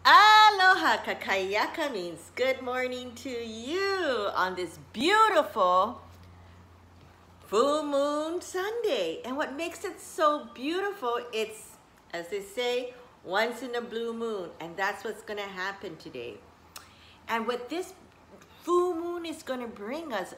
Aloha kakayaka means good morning to you on this beautiful full moon Sunday. And what makes it so beautiful, it's, as they say, once in a blue moon. And that's what's gonna happen today. And what this full moon is gonna bring us,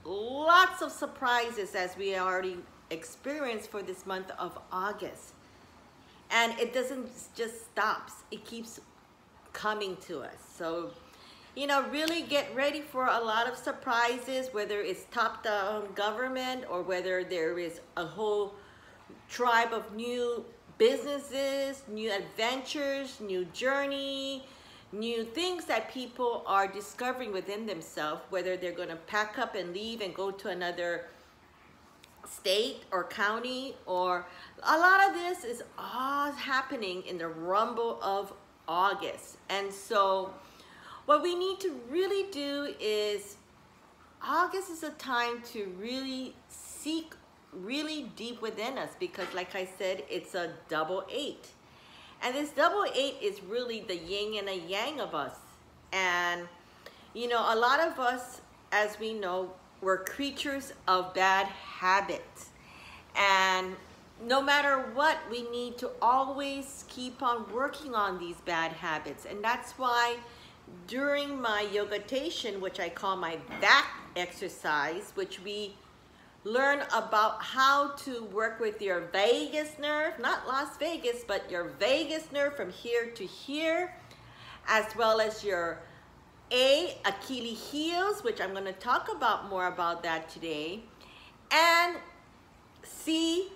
lots of surprises as we already experienced for this month of August. And it doesn't just stop, it keeps coming to us. So, really get ready for a lot of surprises, whether it's top-down government or whether there is a whole tribe of new businesses, new adventures, new journey, new things that people are discovering within themselves, whether they're going to pack up and leave and go to another state or county, or a lot of this is all happening in the rumble of August. And so what we need to really do is, August is a time to really seek really deep within us, because like I said, it's a double 8. And this double 8 is really the yin and a yang of us. And a lot of us, as we know, we're creatures of bad habits. And no matter what, we need to always keep on working on these bad habits. And that's why during my yogatation, which I call my back exercise, which we learn about how to work with your vagus nerve, not Las Vegas, but your vagus nerve from here to here, as well as your Achilles heels, which I'm going to talk about more about that today, and C,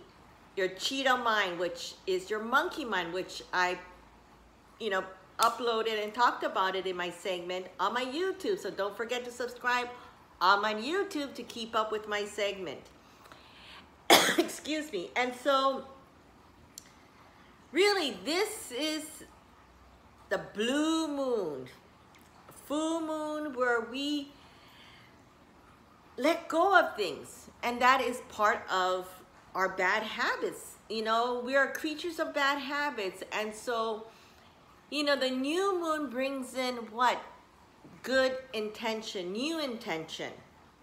your cheetah mind, which is your monkey mind, which I, uploaded and talked about it in my segment on my YouTube. So don't forget to subscribe on my YouTube to keep up with my segment. Excuse me. And so really, this is the blue moon, full moon, where we let go of things. And that is part of our bad habits. We are creatures of bad habits. And so, the new moon brings in what? Good intention, new intention,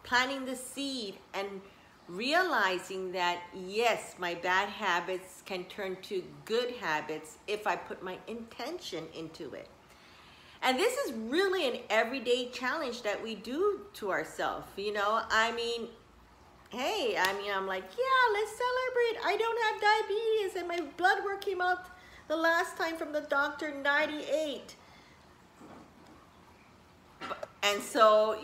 planting the seed and realizing that, yes, my bad habits can turn to good habits if I put my intention into it. And this is really an everyday challenge that we do to ourselves. I'm like, yeah, let's celebrate. I don't have diabetes and my blood work came out the last time from the doctor, 98. And so,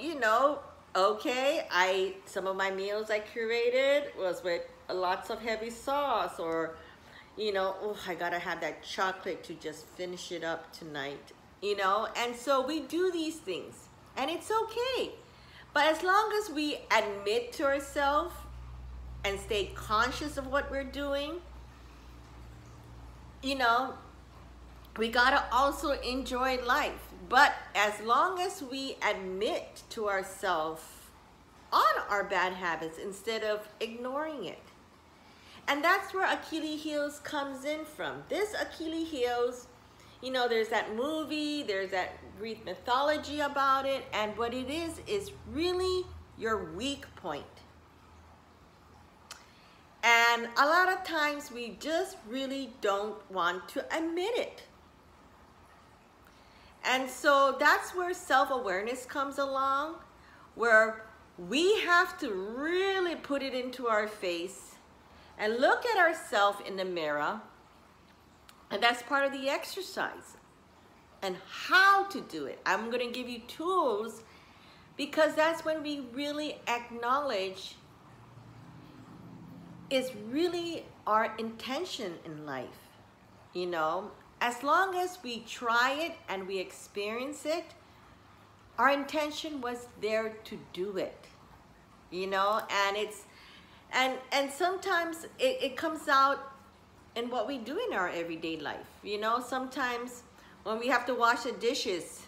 okay, some of my meals I curated was with lots of heavy sauce, or, I gotta have that chocolate to just finish it up tonight, And so we do these things, and it's okay. But as long as we admit to ourselves and stay conscious of what we're doing, we gotta also enjoy life. But as long as we admit to ourselves on our bad habits instead of ignoring it. And that's where Achilles heels comes in from. This Achilles heels, there's that movie, there's that Greek mythology about it, and what it is really your weak point. And a lot of times we just really don't want to admit it. And so that's where self-awareness comes along, where we have to really put it into our face and look at ourselves in the mirror. And that's part of the exercise and how to do it. I'm going to give you tools, because that's when we really acknowledge is really our intention in life. As long as we try it and we experience it, our intention was there to do it, and it's, and sometimes it comes out in what we do in our everyday life. Sometimes when we have to wash the dishes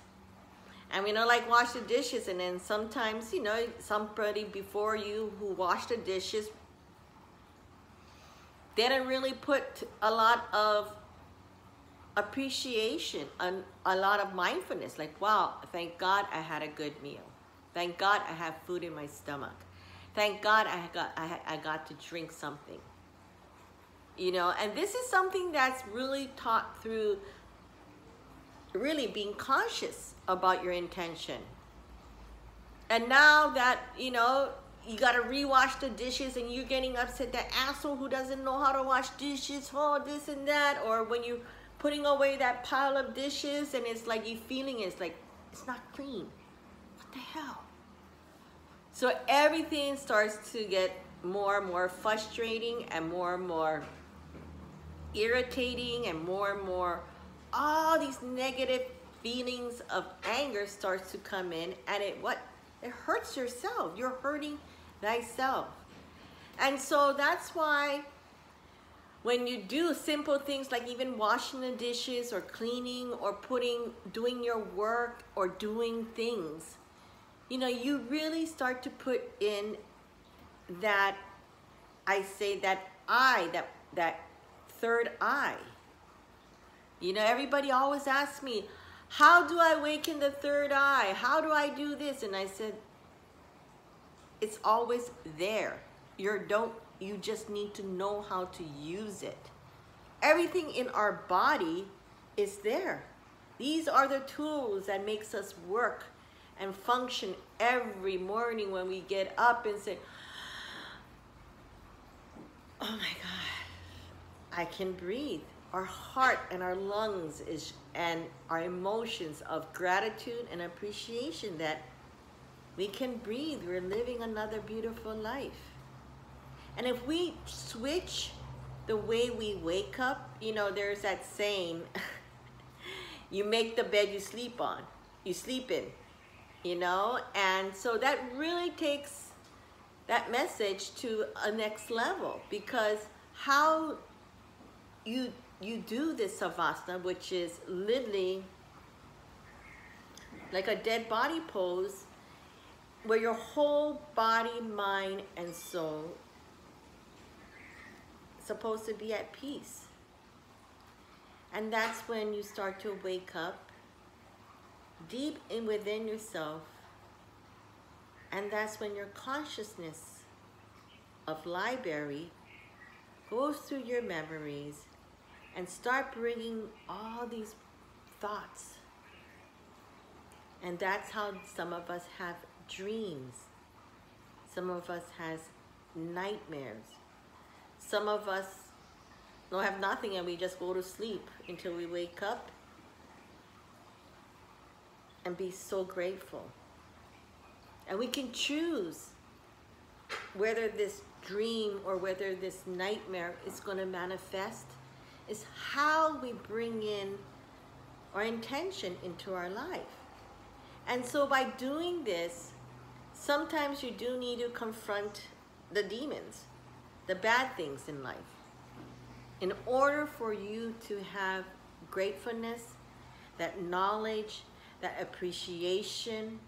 and we don't like wash the dishes, and then sometimes, somebody before you who washed the dishes didn't really put a lot of appreciation, a lot of mindfulness, like, wow, thank God I had a good meal. Thank God I have food in my stomach. Thank God I got to drink something. You know, and this is something that's really taught through really being conscious about your intention. And now that, you know, you gotta rewash the dishes and you're getting upset, that asshole who doesn't know how to wash dishes, oh, this and that, or when you're putting away that pile of dishes and it's like you feeling it's like, it's not clean. What the hell? So everything starts to get more and more frustrating and more irritating and more, all these negative feelings of anger starts to come in, and it hurts yourself. You're hurting thyself. And so that's why when you do simple things like even washing the dishes or cleaning or doing your work or doing things, you know, you really start to put in that, I say that that third eye. You know, everybody always asks me, how do I awaken the third eye? How do I do this? And I said, it's always there. You just need to know how to use it. Everything in our body is there. These are the tools that makes us work and function every morning when we get up and say, oh my God, I can breathe. Our heart and our lungs and our emotions of gratitude and appreciation that we can breathe. We're living another beautiful life. And if we switch the way we wake up, you know, there's that saying, you make the bed you sleep in, you know? And so that really takes that message to a next level, because how you do this savasana, which is literally like a dead body pose, where your whole body, mind, and soul is supposed to be at peace. And that's when you start to wake up deep in within yourself, and that's when your consciousness of library goes through your memories and start bringing all these thoughts. And that's how some of us have dreams. Some of us has nightmares. Some of us don't have nothing and we just go to sleep until we wake up and be so grateful. And we can choose whether this dream or whether this nightmare is going to manifest. Is how we bring in our intention into our life. And so by doing this, sometimes you do need to confront the demons, the bad things in life, in order for you to have gratefulness, that knowledge, that appreciation,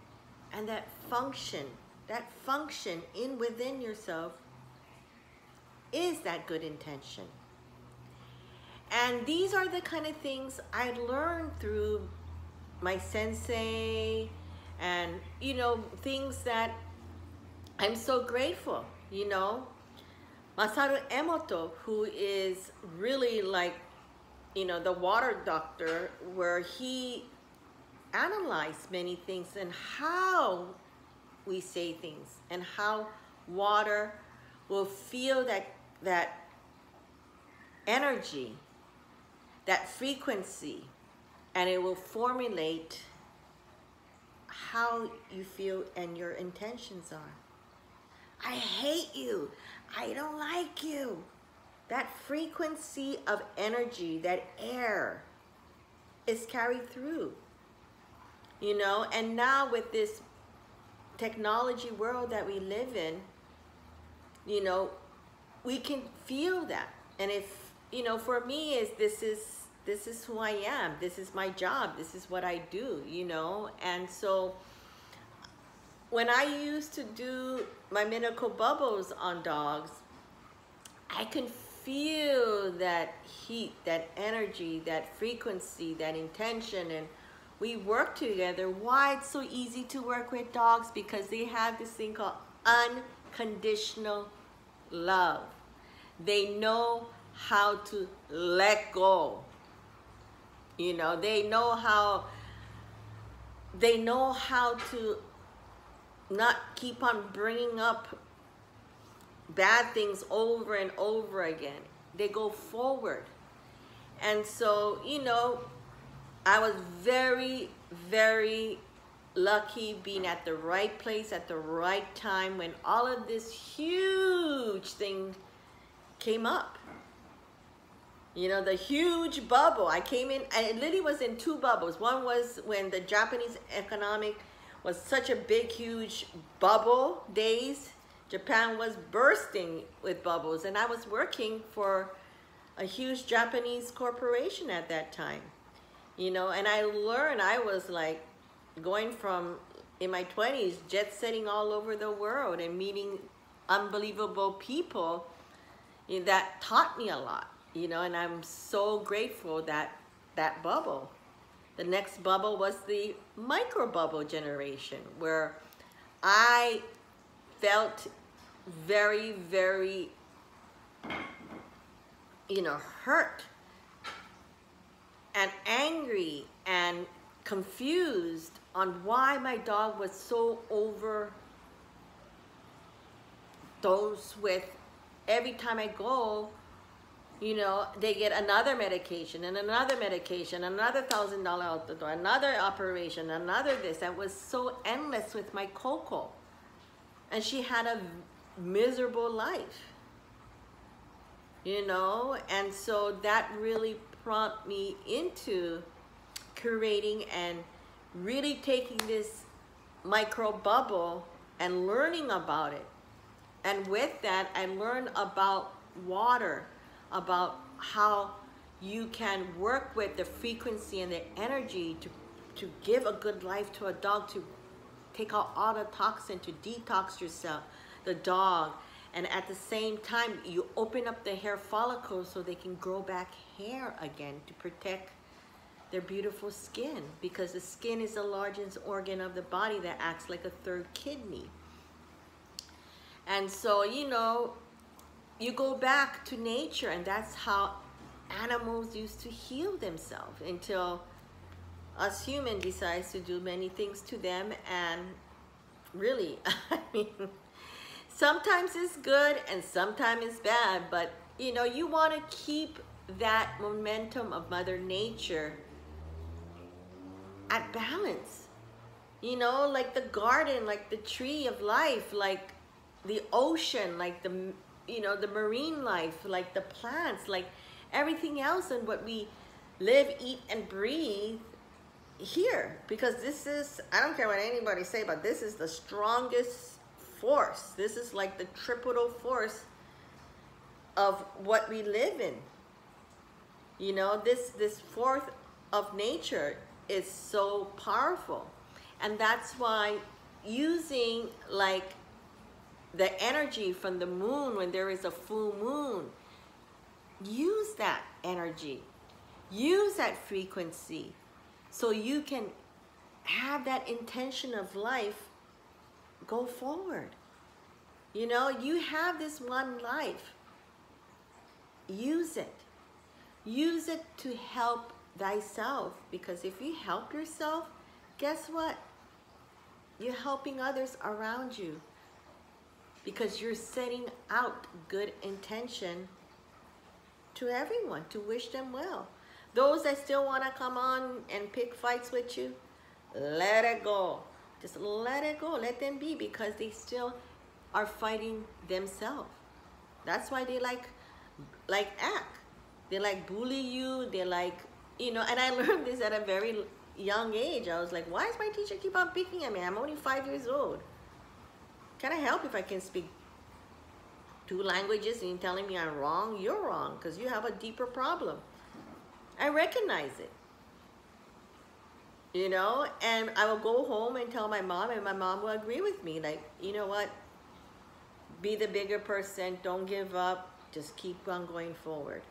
and that function in within yourself is that good intention. And these are the kind of things I learned through my sensei, and, you know, things that I'm so grateful, you know. Masaru Emoto, who is really like, you know, the water doctor, where he analyzed many things and how we say things and how water will feel that energy, that frequency, and it will formulate how you feel and your intentions are. I hate you. I don't like you. That frequency of energy, that air, is carried through. You know, and now with this technology world that we live in, you know, we can feel that. And if, you know, for me, this is who I am. This is my job. This is what I do, you know. And so when I used to do my miracle bubbles on dogs, I can feel that heat, that energy, that frequency, that intention, and we work together. Why it's so easy to work with dogs? Because they have this thing called unconditional love. They know how to let go. You know, they know how to not keep on bringing up bad things over and over again. They go forward. And so, you know, I was very, very lucky being at the right place at the right time when all of this huge thing came up. You know, the huge bubble. I came in, and Lily was in two bubbles. One was when the Japanese economic was such a big, huge bubble days. Japan was bursting with bubbles, and I was working for a huge Japanese corporation at that time. You know, and I learned, I was like going from, in my 20s, jet setting all over the world and meeting unbelievable people that taught me a lot. You know, and I'm so grateful that that bubble. The next bubble was the micro bubble generation, where I felt very, very, you know, hurt and angry and confused on why my dog was so overdosed with. Every time I go, you know, they get another medication and another medication, another $1,000 out the door, another operation, another this. That was so endless with my Coco. And she had a miserable life, you know? And so that really prompted me into creating and really taking this micro bubble and learning about it. And with that, I learned about water, about how you can work with the frequency and the energy to give a good life to a dog, to take out all the toxin, to detox yourself, the dog. And at the same time, you open up the hair follicles so they can grow back hair again to protect their beautiful skin, because the skin is the largest organ of the body that acts like a third kidney. And so, you know, you go back to nature, and that's how animals used to heal themselves until us humans decides to do many things to them. And really, I mean, sometimes it's good and sometimes it's bad, but you know, you want to keep that momentum of Mother Nature at balance. You know, like the garden, like the tree of life, like the ocean, like the, you know, the marine life, like the plants, like everything else, and what we live, eat, and breathe here. Because this is, I don't care what anybody say, but this is the strongest force. This is like the triple force of what we live in. You know, this force of nature is so powerful. And that's why using like the energy from the moon when there is a full moon, use that energy, use that frequency, so you can have that intention of life go forward. You know, you have this one life. Use it. Use it to help thyself, because if you help yourself, guess what? You're helping others around you, because you're setting out good intention to everyone, to wish them well. Those that still want to come on and pick fights with you, let it go. Just let it go. Let them be, because they still are fighting themselves. That's why they like act. They like bully you. They like, you know, and I learned this at a very young age. I was like, why does my teacher keep on picking at me? I'm only 5 years old. Can I help if I can speak 2 languages and you're telling me I'm wrong? You're wrong, because you have a deeper problem. I recognize it. You know, and I will go home and tell my mom, and my mom will agree with me. Like, you know what? Be the bigger person. Don't give up. Just keep on going forward.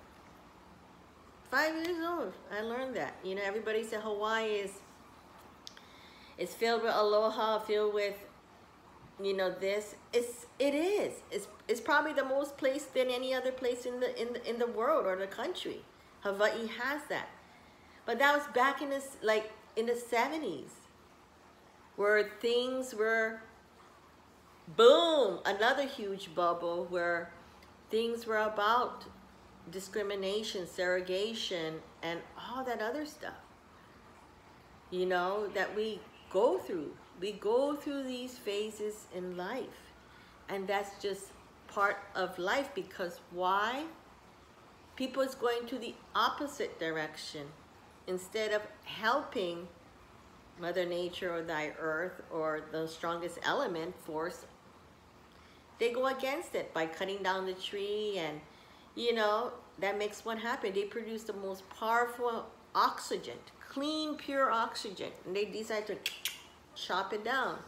5 years old, I learned that. You know, everybody said Hawaii is filled with aloha, filled with, you know, this. It is. It's probably the most place than any other place in the world or the country. Hawaii has that. But that was back in this, like in the 70s, where things were boom, another huge bubble where things were about discrimination, segregation, and all that other stuff, you know, that we go through. We go through these phases in life, and that's just part of life. Because why? People is going to the opposite direction. Instead of helping Mother Nature or thy earth or the strongest element force, they go against it by cutting down the tree, and you know, that makes what happen. They produce the most powerful oxygen, clean, pure oxygen, and they decide to chop it down.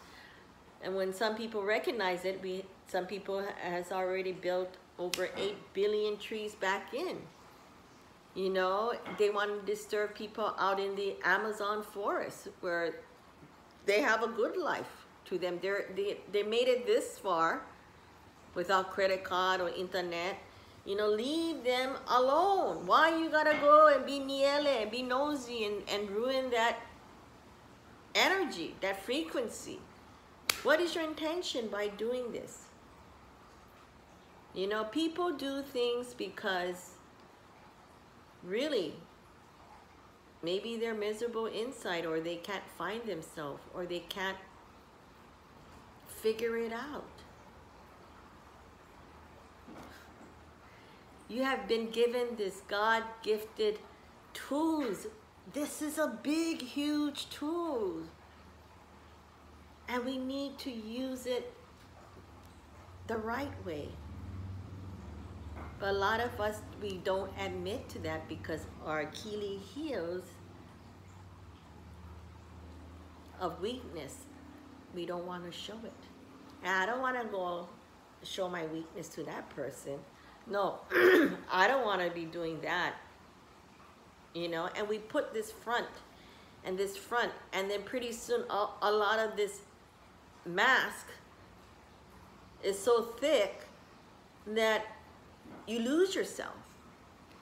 And when some people recognize it, some people has already built over 8 billion trees back in. You know, they want to disturb people out in the Amazon forest where they have a good life to them. They made it this far without credit card or internet. You know, leave them alone. Why you gotta go and be niele and be nosy and ruin that energy, that frequency? What is your intention by doing this? You know, people do things because really, maybe they're miserable inside, or they can't find themselves, or they can't figure it out. You have been given this God-gifted tools. This is a big, huge tool. And we need to use it the right way. But a lot of us, we don't admit to that because our Achilles heels of weakness. We don't want to show it. And I don't want to go show my weakness to that person. No, I don't want to be doing that. You know, and we put this front, and then pretty soon a lot of this mask is so thick that you lose yourself.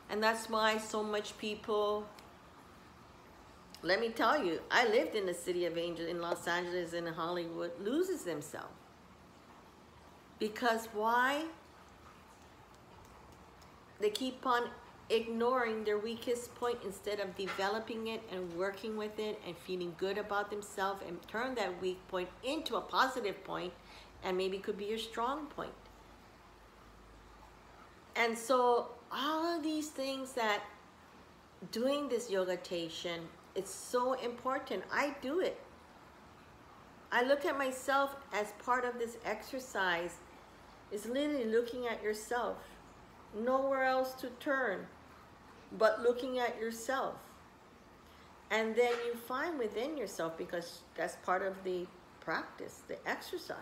And that's why so much people, let me tell you, I lived in the city of angels in Los Angeles and Hollywood, loses themselves. Because why? They keep on ignoring their weakest point instead of developing it and working with it and feeling good about themselves, and turn that weak point into a positive point, and maybe could be your strong point. And so all of these things that doing this yogatation, it's so important. I do it. I look at myself as part of this exercise. Is literally looking at yourself. Nowhere else to turn but looking at yourself. And then you find within yourself, because that's part of the practice, the exercise.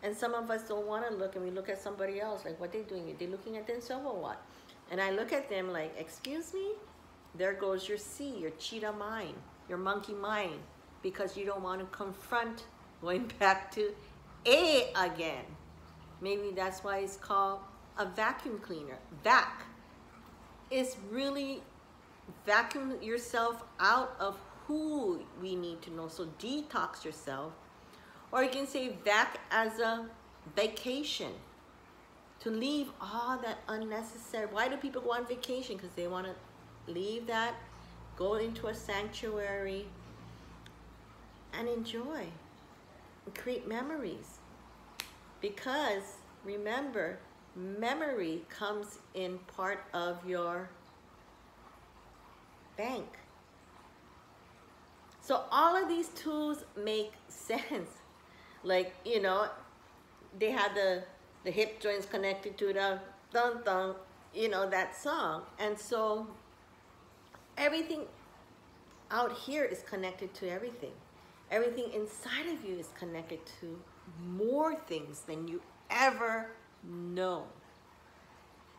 And some of us don't want to look, and we look at somebody else, like what they're doing. Are they looking at themselves or what? And I look at them like, excuse me? There goes your C, your cheetah mind, your monkey mind, because you don't want to confront going back to A again. Maybe that's why it's called a vacuum cleaner. Vac is really vacuum yourself out of who we need to know. So detox yourself. Or you can say vac as a vacation. To leave all that unnecessary. Why do people go on vacation? Because they want to leave that, go into a sanctuary, and enjoy. And create memories. Because remember, memory comes in part of your bank. So all of these tools make sense. Like, you know, they had the hip joints connected to the dun dun, you know, that song. And so everything out here is connected to everything. Everything inside of you is connected to more things than you ever No.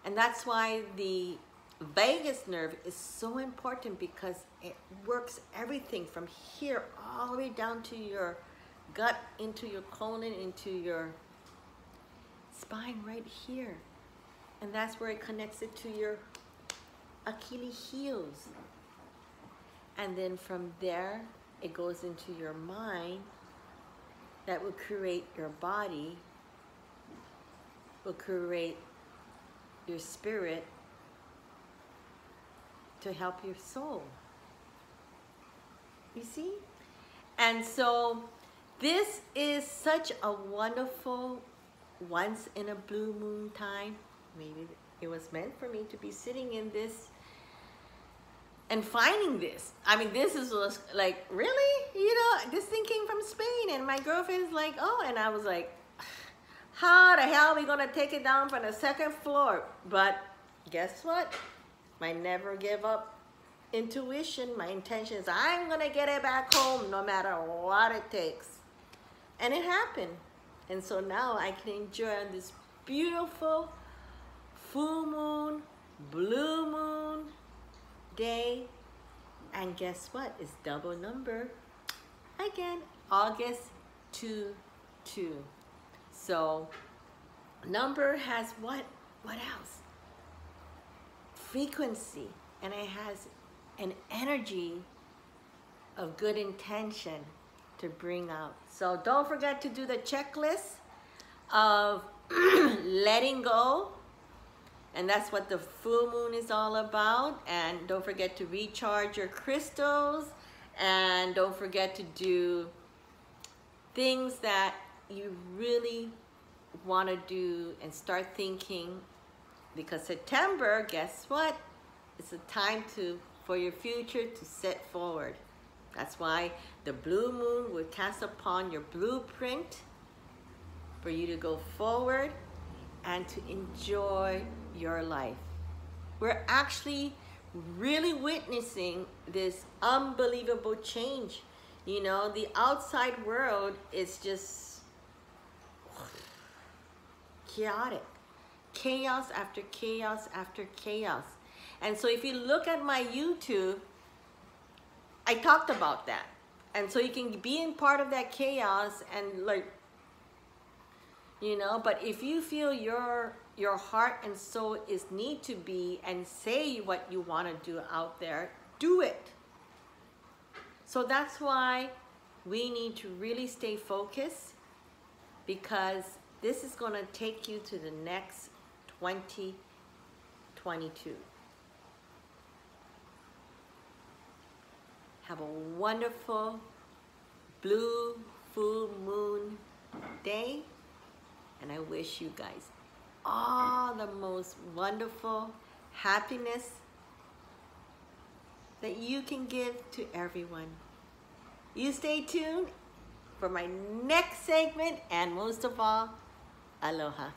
And that's why the vagus nerve is so important, because it works everything from here all the way down to your gut, into your colon, into your spine right here. And that's where it connects it to your Achilles heels. And then from there, it goes into your mind. That will create your body, will create your spirit, to help your soul. You see? And so this is such a wonderful once in a blue moon time. Maybe it was meant for me to be sitting in this and finding this. I mean, this is like, really? You know, this thing came from Spain, and my girlfriend's like, oh, and I was like, how the hell are we gonna take it down from the second floor? But guess what? I never give up intuition. My intention is I'm gonna get it back home no matter what it takes. And it happened. And so now I can enjoy on this beautiful full moon, blue moon day. And guess what? It's double number again, August 2/2. So number has what else? Frequency, and it has an energy of good intention to bring out. So don't forget to do the checklist of letting go, and that's what the full moon is all about. And don't forget to recharge your crystals, and don't forget to do things that you really want to do and start thinking, because September, guess what? It's a time for your future to set forward. That's why the blue moon will cast upon your blueprint for you to go forward and to enjoy your life. We're actually really witnessing this unbelievable change. You know, the outside world is just chaotic. Chaos after chaos after chaos. And so if you look at my YouTube, I talked about that. And so you can be in part of that chaos and, like, you know, but if you feel your heart and soul is need to be and say what you want to do out there, do it. So that's why we need to really stay focused, because this is going to take you to the next 2022. Have a wonderful blue full moon day, and I wish you guys all the most wonderful happiness that you can give to everyone. You stay tuned for my next segment, and most of all, aloha.